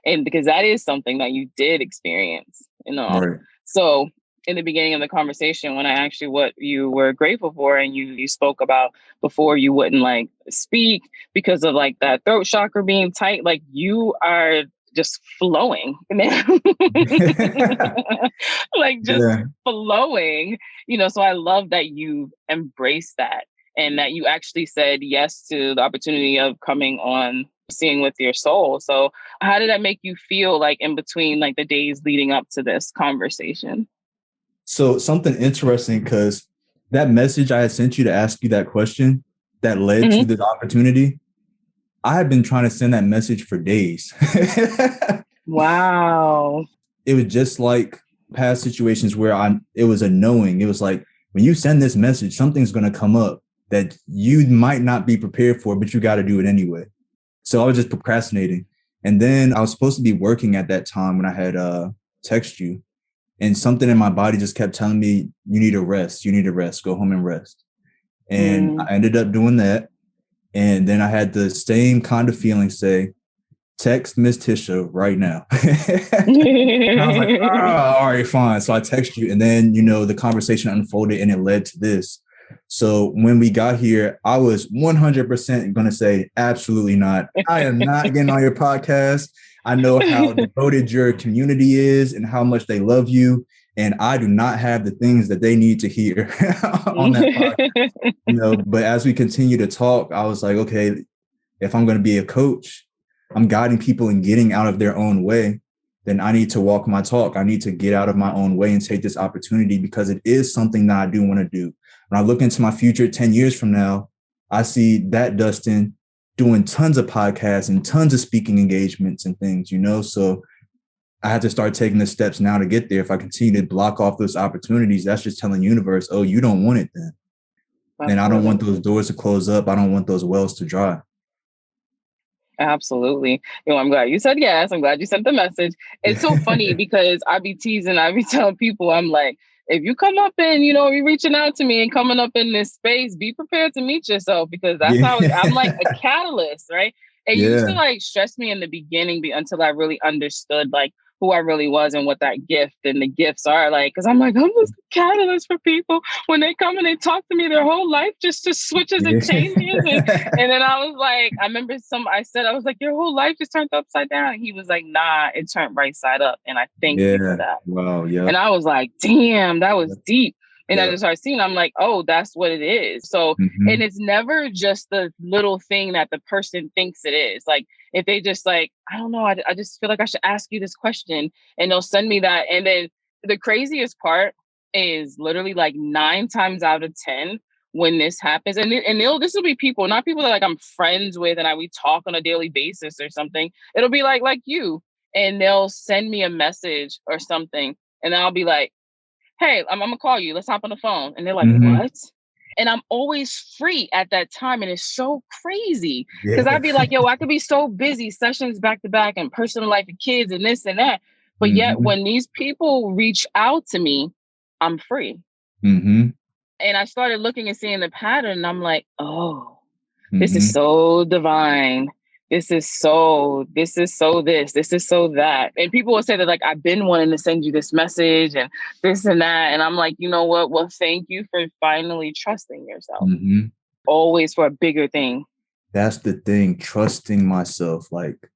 [SPEAKER 3] And because that is something that you did experience,
[SPEAKER 4] Right.
[SPEAKER 3] So in the beginning of the conversation, when I asked you what you were grateful for, and you spoke about before you wouldn't like speak because of like that throat chakra being tight, like you are just flowing, like just flowing, so I love that you embraced that and that you actually said yes to the opportunity of coming on Seeing with Your Soul. So how did that make you feel like in between like the days leading up to this conversation?
[SPEAKER 4] So something interesting, because that message I had sent you to ask you that question that led to this opportunity, I had been trying to send that message for days.
[SPEAKER 3] Wow.
[SPEAKER 4] It was just like past situations where it was a knowing. It was like, when you send this message, something's going to come up that you might not be prepared for, but you got to do it anyway. So I was just procrastinating. And then I was supposed to be working at that time when I had texted you, and something in my body just kept telling me, you need to rest. You need to rest. Go home and rest. And I ended up doing that. And then I had the same kind of feeling say, text Miss Tisha right now. And I was like, all right, fine. So I text you, and then, the conversation unfolded and it led to this. So when we got here, I was 100% going to say, absolutely not. I am not getting on your podcast. I know how devoted your community is and how much they love you. And I do not have the things that they need to hear on that podcast. But as we continue to talk, I was like, okay, if I'm going to be a coach, I'm guiding people and getting out of their own way, then I need to walk my talk. I need to get out of my own way and take this opportunity, because it is something that I do want to do. When I look into my future 10 years from now, I see that Dustin doing tons of podcasts and tons of speaking engagements and things, So I have to start taking the steps now to get there. If I continue to block off those opportunities, that's just telling the universe, oh, you don't want it then. Absolutely. And I don't want those doors to close up. I don't want those wells to dry.
[SPEAKER 3] Absolutely. I'm glad you said yes. I'm glad you sent the message. It's so funny because I be teasing, I be telling people, I'm like, if you come up and, you're reaching out to me and coming up in this space, be prepared to meet yourself, because that's how I'm like a catalyst, right? It used to like stress me in the beginning until I really understood like who I really was and what that gift and the gifts are like. Because I'm like, I'm just a catalyst for people. When they come and they talk to me, their whole life just switches and changes. And then I was like, I remember I was like, your whole life just turned upside down. And he was like, nah, it turned right side up. And I thank you for that.
[SPEAKER 4] Wow. Yeah.
[SPEAKER 3] And I was like, damn, that was deep. And I just started seeing, I'm like, oh, that's what it is. So, and it's never just the little thing that the person thinks it is. Like, if they just like, I don't know, I just feel like I should ask you this question, and they'll send me that. And then the craziest part is literally like 9 times out of 10 when this happens, and this will be people, not people that like I'm friends with and we talk on a daily basis or something. It'll be like you, and they'll send me a message or something, and I'll be like, hey, I'm gonna call you. Let's hop on the phone. And they're like, what? And I'm always free at that time. And it's so crazy because I'd be like, yo, I could be so busy, sessions back to back and personal life and kids and this and that. But yet when these people reach out to me, I'm free. And I started looking and seeing the pattern. And I'm like, oh, this is so divine. This is so this, this is so that. And people will say that like, I've been wanting to send you this message and this and that. And I'm like, you know what? Well, thank you for finally trusting yourself. Always for a bigger thing.
[SPEAKER 4] That's the thing. Trusting myself. Like,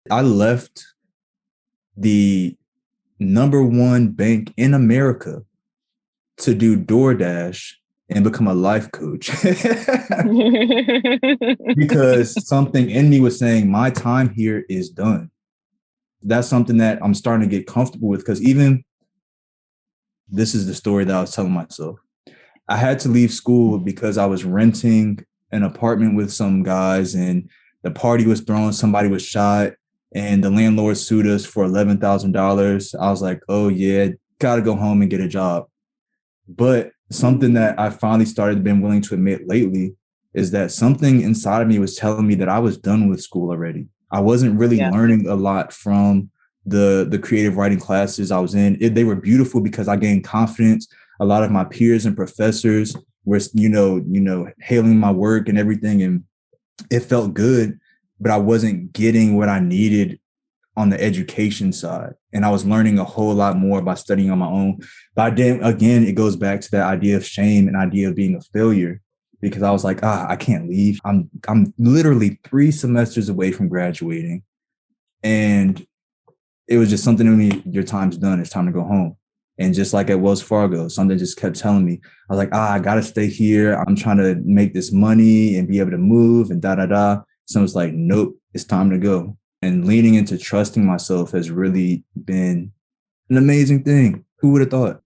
[SPEAKER 4] I left the #1 bank in America to do DoorDash and become a life coach because something in me was saying my time here is done. That's something that I'm starting to get comfortable with, because even this is the story that I was telling myself. I had to leave school because I was renting an apartment with some guys, and the party was thrown. Somebody was shot, and the landlord sued us for $11,000. I was like, oh yeah, gotta go home and get a job. But something that I finally started being willing to admit lately is that something inside of me was telling me that I was done with school already. I wasn't really learning a lot from the creative writing classes I was in. They were beautiful because I gained confidence. A lot of my peers and professors were, hailing my work and everything, and it felt good, but I wasn't getting what I needed on the education side. And I was learning a whole lot more by studying on my own. But again, it goes back to that idea of shame and idea of being a failure, because I was like, I can't leave. I'm literally 3 semesters away from graduating. And it was just something to me, your time's done. It's time to go home. And just like at Wells Fargo, something just kept telling me, I was like, I got to stay here. I'm trying to make this money and be able to move and da-da-da. So it's like, nope, it's time to go. And leaning into trusting myself has really been an amazing thing. Who would have thought?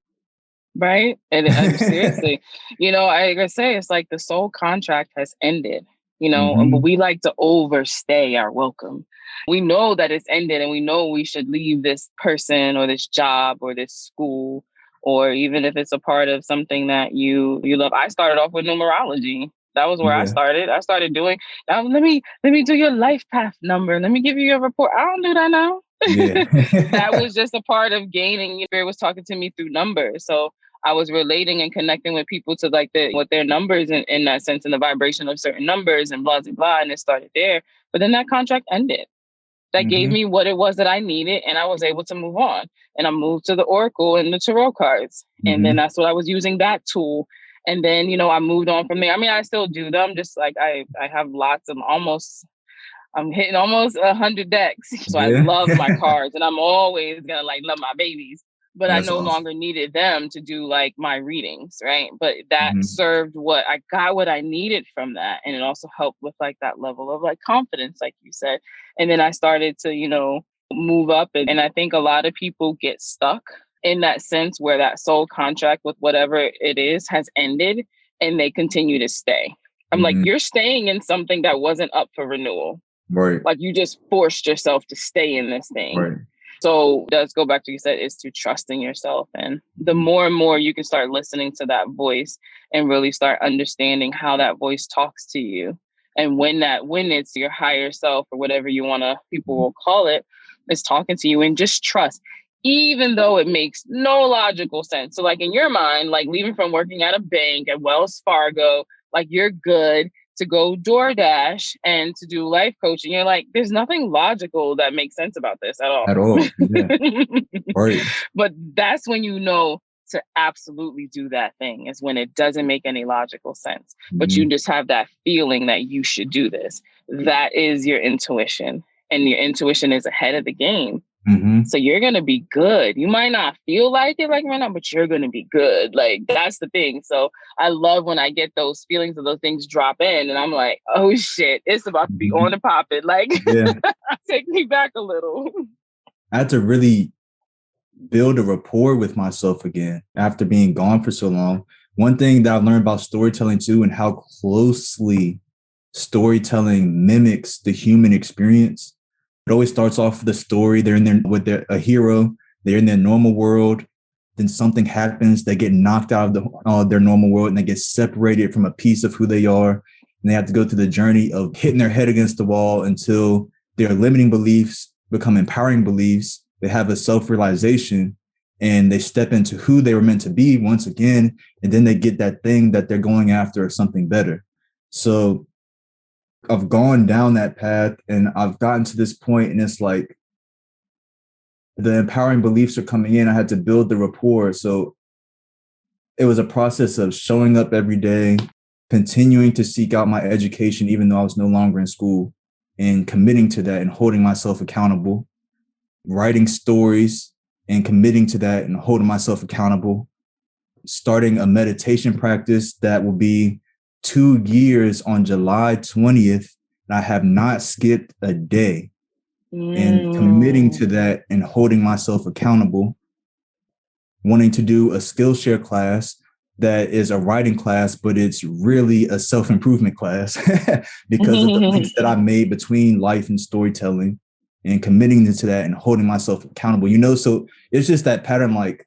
[SPEAKER 3] Right. And seriously, like I say, it's like the soul contract has ended. but we like to overstay our welcome. We know that it's ended and we know we should leave this person or this job or this school, or even if it's a part of something that you love. I started off with numerology. That was where I started. I started doing, let me do your life path number. Let me give you your report. I don't do that now.
[SPEAKER 4] Yeah.
[SPEAKER 3] That was just a part of gaining. Spirit was talking to me through numbers. So I was relating and connecting with people to like what their numbers in that sense, and the vibration of certain numbers and blah, blah, blah. And it started there. But then that contract ended. That gave me what it was that I needed, and I was able to move on. And I moved to the Oracle and the Tarot cards. And then that's what I was using, that tool. And then, I moved on from there. I mean, I still do them, just like I have lots of I'm hitting almost 100 decks. So I love my cards, and I'm always going to love my babies. But I no longer needed them to do like my readings, right? But that served I got what I needed from that. And it also helped with like that level of like confidence, like you said. And then I started to, move up. And I think a lot of people get stuck in that sense where that soul contract with whatever it is has ended and they continue to stay. I'm like, you're staying in something that wasn't up for renewal.
[SPEAKER 4] Right.
[SPEAKER 3] Like you just forced yourself to stay in this thing.
[SPEAKER 4] Right.
[SPEAKER 3] So let's go back to what you said, is to trusting yourself. And the more and more you can start listening to that voice and really start understanding how that voice talks to you. And when it's your higher self or whatever people will call it, is talking to you, and just trust, even though it makes no logical sense. So like in your mind, like leaving from working at a bank at Wells Fargo, like you're good to go DoorDash and to do life coaching. You're like, there's nothing logical that makes sense about this at all.
[SPEAKER 4] At all. Yeah. Right.
[SPEAKER 3] But that's when you know to absolutely do that thing, is when it doesn't make any logical sense. But you just have that feeling that you should do this. That is your intuition. And your intuition is ahead of the game. So you're going to be good. You might not feel like it like right now, but you're going to be good. Like that's the thing. So I love when I get those feelings of those things drop in and I'm like, oh shit, it's about to be on and popping. Like take me back a little.
[SPEAKER 4] I had to really build a rapport with myself again after being gone for so long. One thing that I've learned about storytelling too, and how closely storytelling mimics the human experience. It always starts off with a story. They're in there with a hero. They're in their normal world. Then something happens. They get knocked out of their normal world and they get separated from a piece of who they are. And they have to go through the journey of hitting their head against the wall until their limiting beliefs become empowering beliefs. They have a self-realization and they step into who they were meant to be once again. And then they get that thing that they're going after, something better. So I've gone down that path and I've gotten to this point, and it's like the empowering beliefs are coming in. I had to build the rapport. So it was a process of showing up every day, continuing to seek out my education, even though I was no longer in school, and committing to that and holding myself accountable, writing stories and committing to that and holding myself accountable, starting a meditation practice that will be 2 years on July 20th. And I have not skipped a day, and committing to that and holding myself accountable, wanting to do a Skillshare class that is a writing class, but it's really a self-improvement class because of the links that I made between life and storytelling, and committing to that and holding myself accountable. So it's just that pattern. Like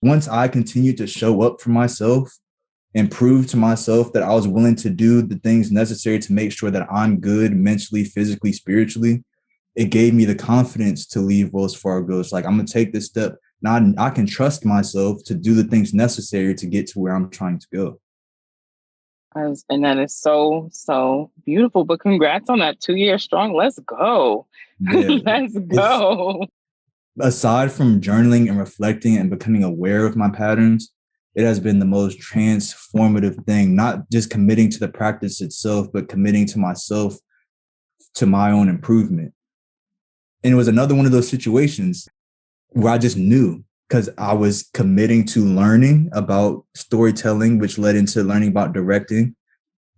[SPEAKER 4] once I continued to show up for myself and prove to myself that I was willing to do the things necessary to make sure that I'm good mentally, physically, spiritually, it gave me the confidence to leave Wells Fargo. It's like, I'm going to take this step. Now I can trust myself to do the things necessary to get to where I'm trying to go.
[SPEAKER 3] And that is so, so beautiful. But congrats on that 2 year strong. Let's go.
[SPEAKER 4] Yeah.
[SPEAKER 3] Let's go.
[SPEAKER 4] Aside from journaling and reflecting and becoming aware of my patterns, it has been the most transformative thing, not just committing to the practice itself, but committing to myself, to my own improvement. And it was another one of those situations where I just knew, because I was committing to learning about storytelling, which led into learning about directing.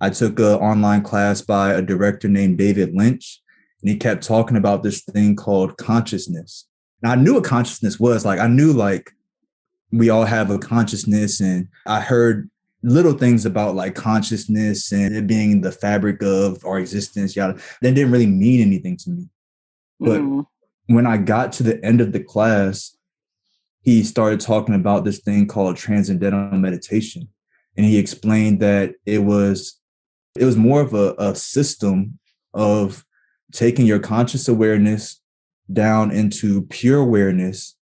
[SPEAKER 4] I took an online class by a director named David Lynch, and he kept talking about this thing called consciousness. And I knew what consciousness was. Like I knew like we all have a consciousness, and I heard little things about like consciousness and it being the fabric of our existence, yada, that didn't really mean anything to me. But when I got to the end of the class, he started talking about this thing called transcendental meditation. And he explained that it was more of a system of taking your conscious awareness down into pure awareness,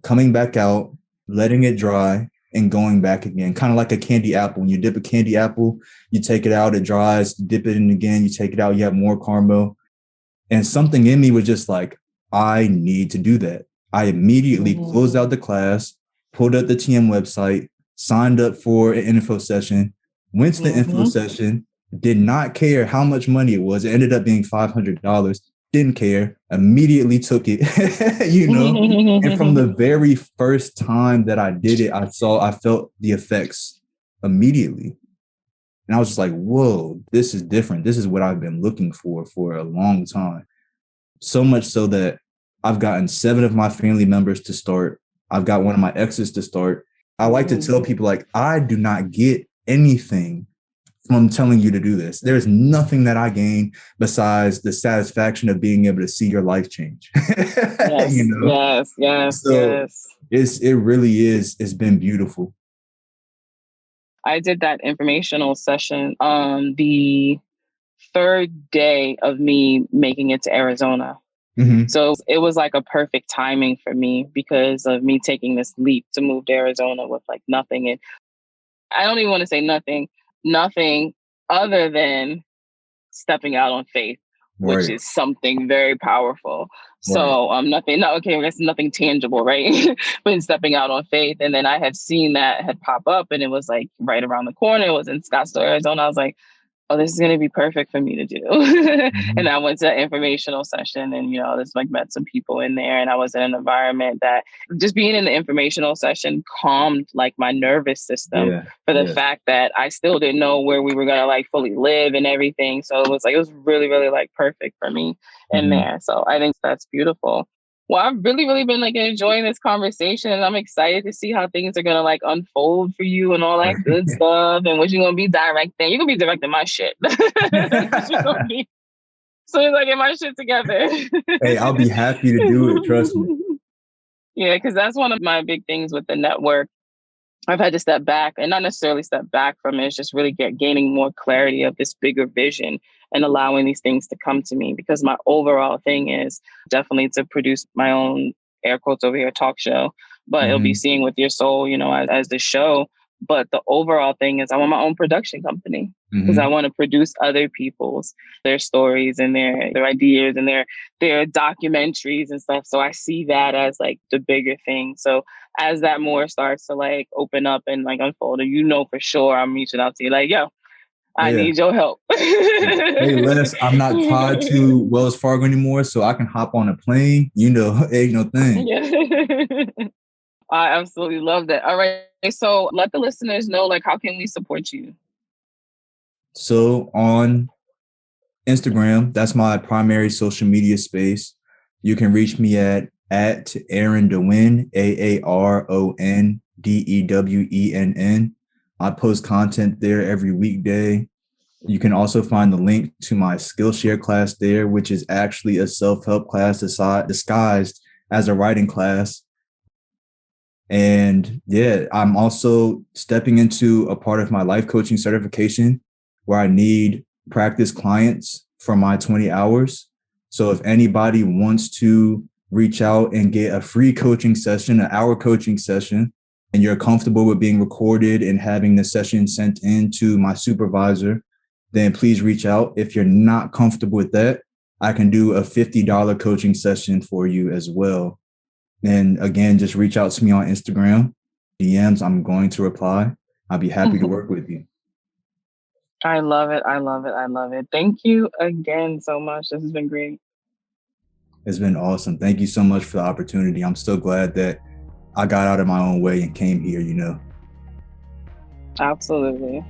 [SPEAKER 4] coming back out, letting it dry, and going back again. Kind of like a candy apple. When you dip a candy apple, you take it out, it dries, you dip it in again, you take it out, you have more caramel. And something in me was just like, I need to do that. I immediately closed out the class, pulled up the TM website, signed up for an info session, went to the info session, did not care how much money it was. It ended up being $500. Didn't care, immediately took it, you know. And from the very first time that I did it, I felt the effects immediately. And I was just like, whoa, this is different. This is what I've been looking for a long time. So much so that I've gotten 7 of my family members to start. I've got one of my exes to start. I like to tell people, like, I do not get anything from telling you to do this. There's nothing that I gain besides the satisfaction of being able to see your life change.
[SPEAKER 3] Yes, you know? Yes.
[SPEAKER 4] It really is. It's been beautiful.
[SPEAKER 3] I did that informational session on the 3rd day of me making it to Arizona. So it was like a perfect timing for me because of me taking this leap to move to Arizona with like nothing. And I don't even want to say nothing other than stepping out on faith, which is something very powerful. So nothing tangible, right? But stepping out on faith. And then I had seen that had pop up and it was like right around the corner. It was in Scottsdale, Arizona. I was like, oh, this is going to be perfect for me to do. And I went to an informational session and, you know, just like met some people in there. And I was in an environment that just being in the informational session calmed like my nervous system for the fact that I still didn't know where we were going to like fully live and everything. So it was really, really like perfect for me in there. So I think that's beautiful. Well, I've really, really been like enjoying this conversation and I'm excited to see how things are going to like unfold for you and all that good stuff and what you're going to be directing. You're going to be directing my shit. So as I get my shit together.
[SPEAKER 4] Hey, I'll be happy to do it. Trust me.
[SPEAKER 3] Yeah, because that's one of my big things with the network. I've had to step back and not necessarily step back from it. It's just really gaining more clarity of this bigger vision and allowing these things to come to me because my overall thing is definitely to produce my own air quotes over here talk show, but it'll be Seeing with Your Soul, you know, as the show. But the overall thing is I want my own production company because I want to produce other people's, their stories and their ideas and their documentaries and stuff. So I see that as like the bigger thing. So as that more starts to like open up and like unfold, and you know for sure I'm reaching out to you like, yo, I need your help.
[SPEAKER 4] Hey, Les, I'm not tied to Wells Fargo anymore, so I can hop on a plane. You know, ain't no thing.
[SPEAKER 3] Yeah. I absolutely love that. All right. So let the listeners know, like, how can we support you?
[SPEAKER 4] So on Instagram, that's my primary social media space. You can reach me at Aaron Dewenn, AARONDEWENN. I post content there every weekday. You can also find the link to my Skillshare class there, which is actually a self-help class disguised as a writing class. And yeah, I'm also stepping into a part of my life coaching certification where I need practice clients for my 20 hours. So if anybody wants to reach out and get a free coaching session, an hour coaching session, and you're comfortable with being recorded and having the session sent in to my supervisor, then please reach out. If you're not comfortable with that, I can do a $50 coaching session for you as well. And again, just reach out to me on Instagram, DMs. I'm going to reply. I'll be happy to work with you.
[SPEAKER 3] I love it. Thank you again so much. This has been great.
[SPEAKER 4] It's been awesome. Thank you so much for the opportunity. I'm so glad that I got out of my own way and came here, you know.
[SPEAKER 3] Absolutely.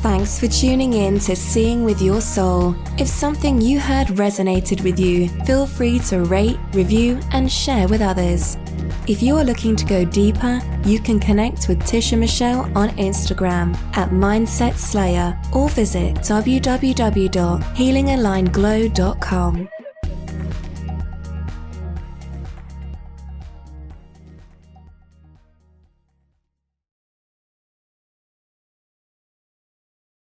[SPEAKER 1] Thanks for tuning in to Seeing with Your Soul. If something you heard resonated with you, feel free to rate, review, and share with others. If you are looking to go deeper, you can connect with Tisha Michelle on Instagram at Mindset Slayer or visit www.healingalignglow.com.